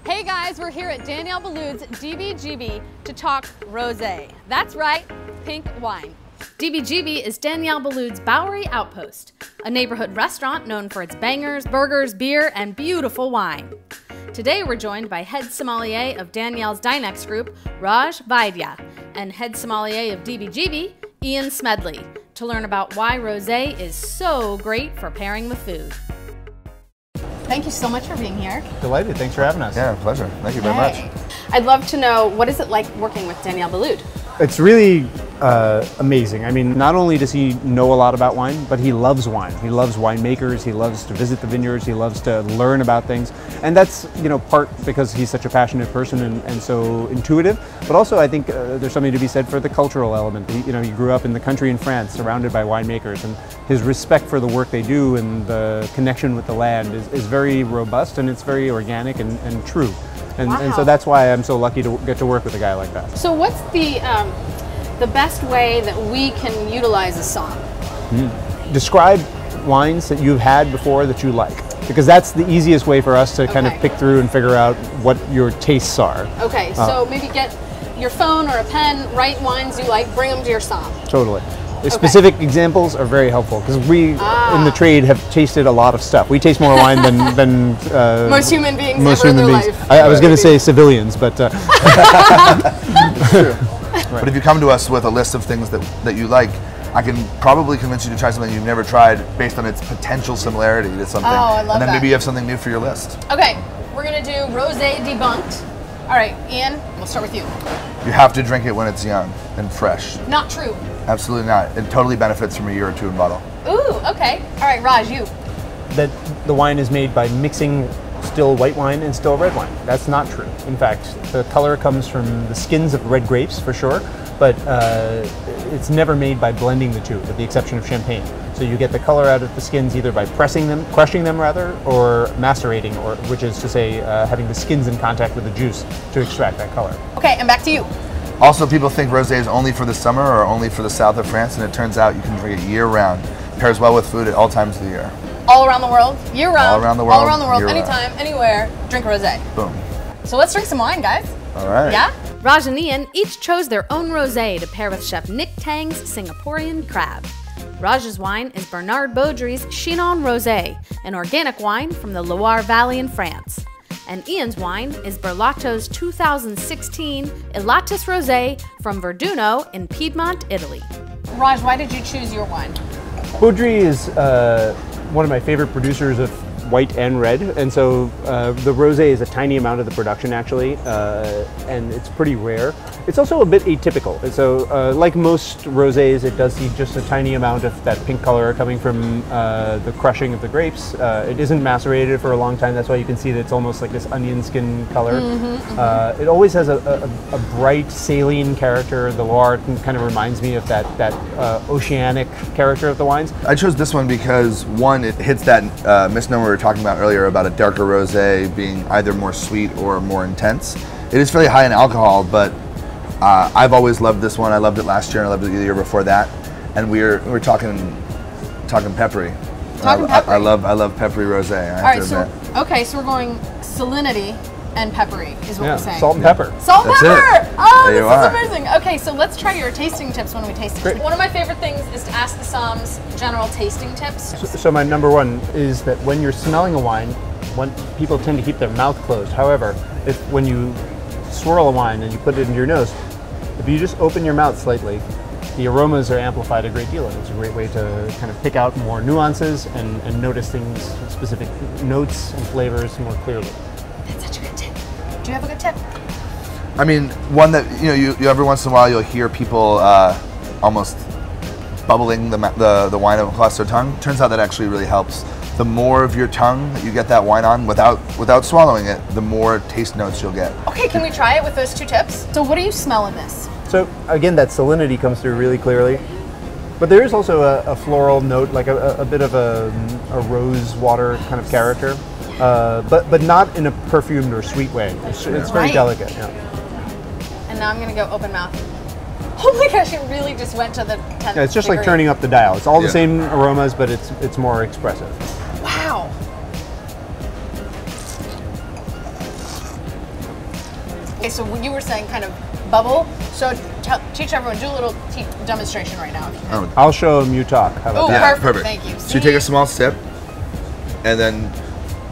Hey guys, we're here at Danielle Boulud's DBGB to talk rosé. That's right, pink wine. DBGB is Danielle Boulud's Bowery outpost, a neighborhood restaurant known for its bangers, burgers, beer, and beautiful wine. Today we're joined by head sommelier of Danielle's Dinex group, Raj Vaidya, and head sommelier of DBGB, Smedley, to learn about why rosé is so great for pairing with food. Thank you so much for being here. Delighted. Thanks for having us. Yeah, pleasure. Thank you very much. I'd love to know, what is it like working with Danielle Boulud? It's really amazing. I mean, not only does he know a lot about wine, but he loves wine. He loves winemakers. He loves to visit the vineyards. He loves to learn about things. And that's, you know, part because he's such a passionate person and so intuitive. But also, I think there's something to be said for the cultural element. He grew up in the country in France, surrounded by winemakers, and his respect for the work they do and the connection with the land is very robust, and it's very organic and true. And so that's why I'm so lucky to get to work with a guy like that. So what's the best way that we can utilize a Somm? Describe wines that you've had before that you like, because that's the easiest way for us to kind of pick through and figure out what your tastes are. Okay, so maybe get your phone or a pen, write wines you like, bring them to your Somm. Totally. The specific examples are very helpful because we in the trade have tasted a lot of stuff. We taste more wine than most human beings ever in their life. I was going to say civilians, but True. But if you come to us with a list of things that you like, I can probably convince you to try something you've never tried based on its potential similarity to something. Oh, I love and then that. maybe you have something new for your list. Okay, we're going to do Rosé debunked. All right, Ian, we'll start with you. You have to drink it when it's young and fresh. Not true. Absolutely not. It totally benefits from a year or two in bottle. Ooh, okay. All right, Raj, you. that the wine is made by mixing still white wine and still red wine. That's not true. In fact, the color comes from the skins of red grapes for sure, but it's never made by blending the two, with the exception of champagne. So you get the color out of the skins either by crushing them rather, or macerating, or which is to say having the skins in contact with the juice to extract that color. Okay, and back to you. Also, people think rosé is only for the summer or only for the south of France, and it turns out you can drink it year-round. Pairs well with food at all times of the year. All around the world, year-round. All around the world. All around the world, year-round. anytime, anywhere, drink rosé. Boom. So let's drink some wine, guys. All right. Yeah? Raj and Ian each chose their own rosé to pair with Chef Nick Tang's Singaporean crab. Raj's wine is Baudry's Chinon Rosé, an organic wine from the Loire Valley in France. And Ian's wine is Burlotto's 2016 Elatis Rosé from Verduno in Piedmont, Italy. Raj, why did you choose your wine? Baudry is one of my favorite producers of white and red, and so the rosé is a tiny amount of the production actually, and it's pretty rare. It's also a bit atypical, and so like most rosés, it does see just a tiny amount of that pink color coming from the crushing of the grapes. It isn't macerated for a long time, that's why you can see that it's almost like this onion skin color. It always has a bright saline character. The Loire kind of reminds me of that oceanic character of the wines. I chose this one because, one, it hits that misnomer we were talking about earlier about a darker rosé being either more sweet or more intense. It is fairly high in alcohol, but I've always loved this one. I loved it last year and I loved it the year before that. And we're talking peppery. Talking peppery. I love peppery rosé. All right, so we're going salinity and peppery is what we're saying. Salt and pepper. Salt and That's pepper! it. Oh, There this you is are. amazing. Okay, so let's try your tasting tips when we taste it. Great. One of my favorite things is to ask the Somms general tasting tips. So my number one is that when you're smelling a wine, people tend to keep their mouth closed. However, when you swirl a wine and you put it in your nose, if you just open your mouth slightly, the aromas are amplified a great deal, and it's a great way to kind of pick out more nuances and notice things, specific notes and flavors more clearly. That's such a good tip. Do you have a good tip? I mean, one that you every once in a while you'll hear people almost bubbling the wine across their tongue. Turns out that actually really helps. The more of your tongue that you get that wine on without swallowing it, the more taste notes you'll get. Okay, can we try it with those two tips? So what do you smell in this? So again, that salinity comes through really clearly, but there is also a floral note, like a bit of a rose water kind of character, but not in a perfumed or sweet way. It's very delicate. Yeah. And now I'm gonna go open mouth. Oh my gosh, it really just went to the 10th Yeah, it's just degree. like turning up the dial. It's all the same aromas, but it's more expressive. Wow. Okay, so you were saying kind of bubble. So teach everyone, do a little demonstration right now. If you can. I'll show them, you talk. How about Oh, that? perfect. Thank you. So you take a small sip, and then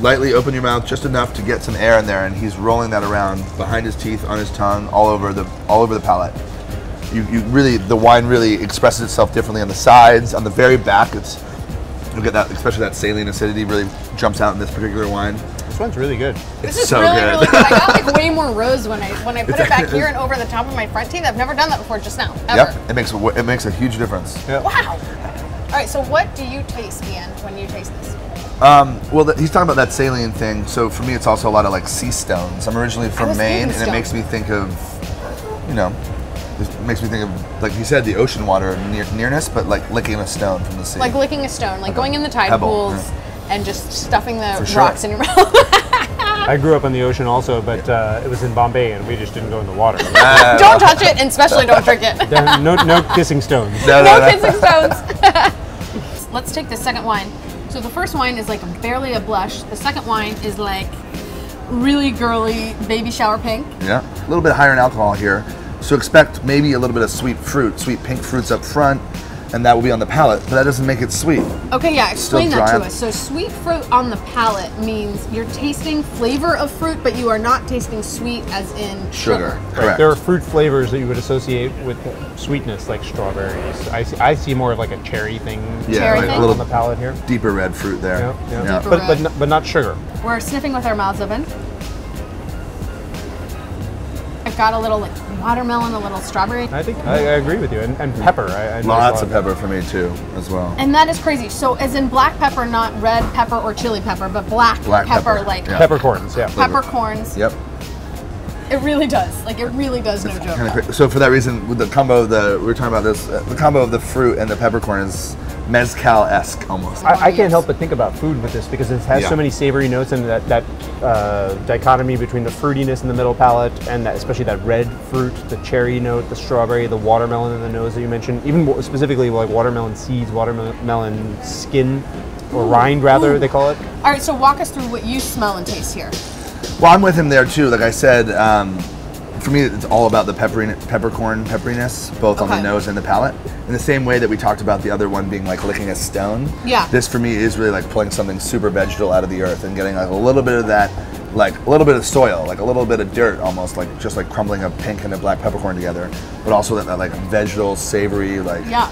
lightly open your mouth just enough to get some air in there, and he's rolling that around behind his teeth, on his tongue, all over the palate. You really, the wine really expresses itself differently on the sides, on the very back. You'll get that, especially that saline acidity really jumps out in this particular wine. This one's really good. This is so really, good. really good. I got like way more rose when I put it back here and over the top of my front teeth. I've never done that before just now, ever. Yep, it makes a huge difference. Yep. Wow. All right, so what do you taste, Ian, when you taste this? Well, he's talking about that saline thing. So for me, it's also a lot of like sea stones. I'm originally from Maine, and it makes me think of, it makes me think of, like you said, the ocean water nearness, but like licking a stone from the sea. Like licking a stone, like going in the tide pools and just stuffing the rocks in your mouth. I grew up on the ocean also, but it was in Bombay, and we just didn't go in the water. Don't touch it, and especially don't drink it. No kissing stones. No kissing stones. Let's take the second wine. So the first wine is like barely a blush. The second wine is like really girly baby shower pink. Yeah, a little bit higher in alcohol here. So expect maybe a little bit of sweet pink fruits up front, and that will be on the palate, but that doesn't make it sweet. Okay, yeah, explain that to dry. us. So sweet fruit on the palate means you're tasting flavor of fruit, but you are not tasting sweet as in sugar. Correct. Right. There are fruit flavors that you would associate with sweetness, like strawberries. I see more of like a cherry thing. Cherry thing? A little on the palate here. Deeper red fruit there. Yeah. Deeper But not sugar. We're sniffing with our mouths open. I've got a little like watermelon, a little strawberry. I think I agree with you, and pepper. Lots of pepper for me too, as well. And that is crazy. So as in black pepper, not red pepper or chili pepper, but black pepper, like peppercorns, yeah. Peppercorns. Yep. It really does. Like it really does, no joke. Kind of so for that reason, with the combo of we were talking about this, the combo of the fruit and the peppercorn is mezcal-esque almost. I can't help but think about food with this because it has so many savory notes, and that dichotomy between the fruitiness in the middle palate and especially that red fruit, the cherry note, the strawberry, the watermelon in the nose that you mentioned, even more specifically like watermelon seeds, watermelon skin, or rind rather, they call it. All right, so walk us through what you smell and taste here. Well, I'm with him there too. Like I said, for me, it's all about the peppercorn pepperiness, both on the nose and the palate. In the same way that we talked about the other one being like licking a stone. Yeah. This for me is really like pulling something super vegetal out of the earth and getting like a little bit of that, like a little bit of soil, like a little bit of dirt, almost like just like crumbling a pink and a black peppercorn together, but also that like vegetal, savory, like. Yeah.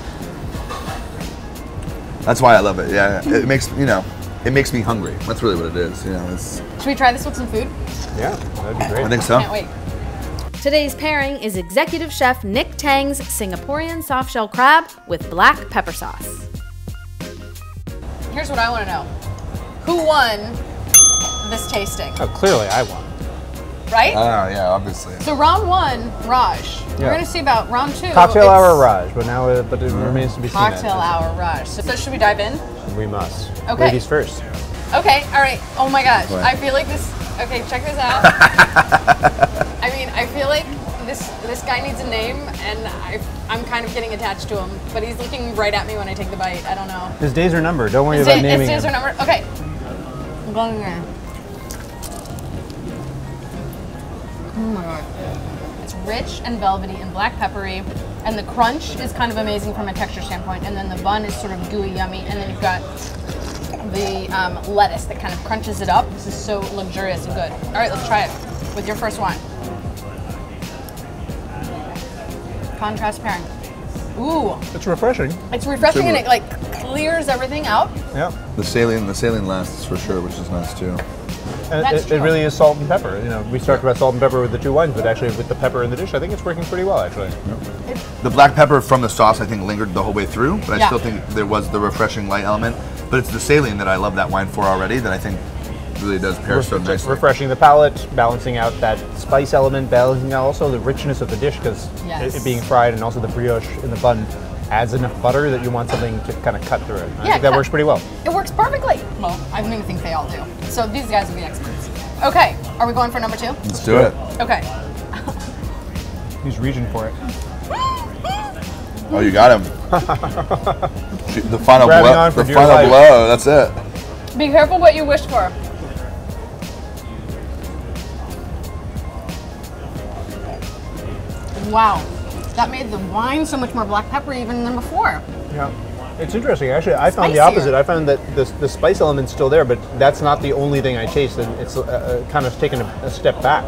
That's why I love it. Yeah. It makes it makes me hungry. That's really what it is. Should we try this with some food? Yeah, that'd be great. I think so. Can't wait. Today's pairing is executive chef Nick Tang's Singaporean soft-shell crab with black pepper sauce. Here's what I want to know. Who won this tasting? Oh, clearly I won. Right? Oh, yeah, obviously. So round one, Raj. We're going to see about round two. Cocktail hour Raj, but it remains to be seen. Cocktail hour Raj. So should we dive in? We must. Okay. Ladies first. Okay, all right. Oh my gosh. I feel like this, okay, check this out. I mean, I feel like this guy needs a name, and I'm kind of getting attached to him, but he's looking right at me when I take the bite. I don't know. His days are numbered. Don't worry about naming his days him. are numbered. Okay. I'm going there. Oh my god. It's rich and velvety and black peppery, and the crunch is kind of amazing from a texture standpoint, and then the bun is sort of gooey, yummy, and then you've got the lettuce that kind of crunches it up. This is so luxurious and good. All right, let's try it with your first wine. Contrast pairing. Ooh. It's refreshing. It's refreshing and it like clears everything out. Yeah. The saline lasts for sure, which is nice too. And it really is salt and pepper. We talked about salt and pepper with the two wines, but actually with the pepper in the dish, I think it's working pretty well, actually. Yep. The black pepper from the sauce, I think, lingered the whole way through, but I still think there was the refreshing light element. But it's the saline that I love that wine for already that I think really does pair so nicely. Refreshing the palate, balancing out that spice element, balancing out also the richness of the dish, because it being fried and also the brioche in the bun adds enough butter that you want something to kind of cut through it. I think that works pretty well. It works perfectly. Well, I don't even think they all do. So these guys are the experts. Okay, are we going for number two? Let's do it. Okay. He's reaching for it. Oh, you got him. The final blow. The final blow. That's it. Be careful what you wish for. Wow, that made the wine so much more black peppery even than before. Yeah. It's interesting. Actually, I found the Spicier. opposite. I found that the spice element's still there, but that's not the only thing I taste, and it's kind of taken a step back.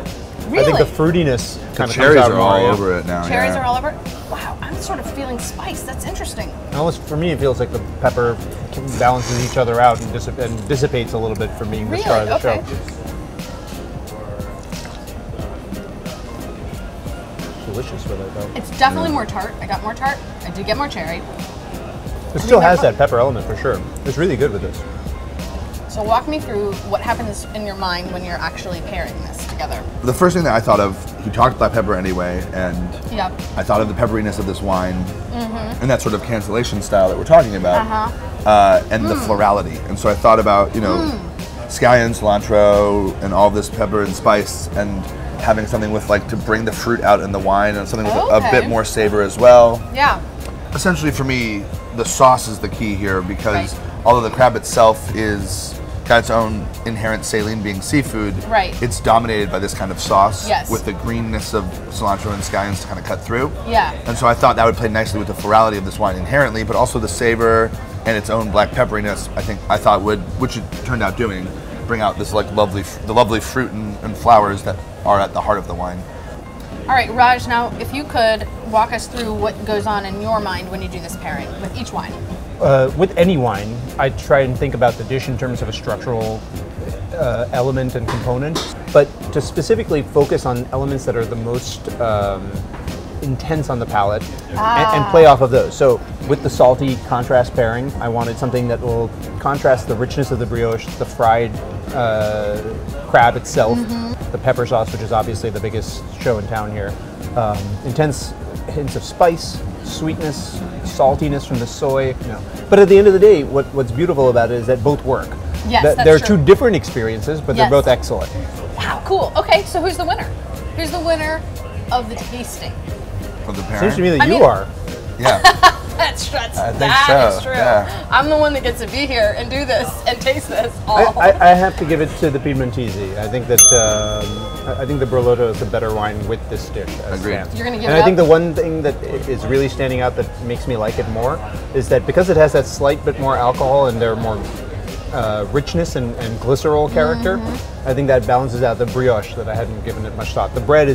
Really? I think the fruitiness kind of Cherries comes out are more. all Yeah. over it now. Cherries yeah. are all over. Wow, I'm sort of feeling spice. That's interesting. Almost for me, it feels like the pepper balances each other out and, dissipates a little bit from being the star of the Okay. show. Delicious with it though. It's definitely more tart. I got more tart. I did get more cherry. It still has that pepper element for sure. It's really good with this. So walk me through what happens in your mind when you're actually pairing this together. The first thing that I thought of, he talked black pepper anyway, and Yep. I thought of the pepperiness of this wine and that sort of cancellation style that we're talking about, and the florality. And so I thought about, you know, scallion, cilantro, and all this pepper and spice, and having something with like to bring the fruit out in the wine, and something with a bit more savor as well. Yeah. Essentially, for me, the sauce is the key here because although the crab itself is got its own inherent saline being seafood, it's dominated by this kind of sauce with the greenness of cilantro and scallions to kind of cut through. Yeah. And so I thought that would play nicely with the florality of this wine inherently, but also the savor and its own black pepperiness. I thought would, which it turned out doing, bring out this like lovely fruit and flowers that are at the heart of the wine. All right, Raj, now if you could walk us through what goes on in your mind when you do this pairing with each wine. With any wine, I try and think about the dish in terms of a structural element and component, but to specifically focus on elements that are the most intense on the palate and play off of those. So with the salty contrast pairing, I wanted something that will contrast the richness of the brioche, the fried crab itself, the pepper sauce, which is obviously the biggest show in town here. Intense hints of spice, sweetness, saltiness from the soy. But at the end of the day, what's beautiful about it is that both work. Yes, that's they're true. two different experiences, but they're both excellent. Wow, cool. Okay, so who's the winner? Who's the winner of the tasting? Of the pairing? Seems to me that you are. Yeah. That's I think that so, is true. yeah. I'm the one that gets to be here and do this and taste this all. I have to give it to the Piedmontese. I think that I think the Burlotto is the better wine with this dish. Agreed. You're gonna give and it I think up? the one thing that is really standing out that makes me like it more is that because it has that slight bit more alcohol and there are more richness and glycerol character, I think that balances out the brioche that I hadn't given it much thought. The bread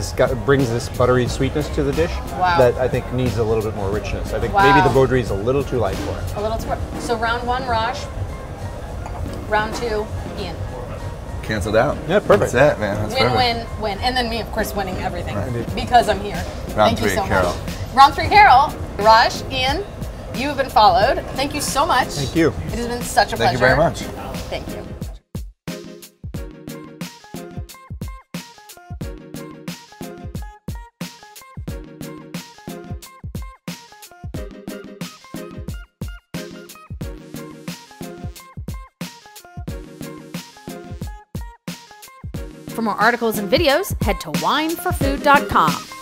brings this buttery sweetness to the dish that I think needs a little bit more richness. I think maybe the Baudry is a little too light for it. A little too. So round one, Raj. Round two, Ian. Canceled out. Yeah, perfect. That's it, man. That's Win, perfect. win, win. And then me, of course, winning everything Right. because I'm here. Round Thank you three, so Carol. much. Round three, Carol. Raj, Ian, you have been followed. Thank you so much. Thank you. It has been such a pleasure. Thank you very much. Thank you. For more articles and videos, head to wineforfood.com.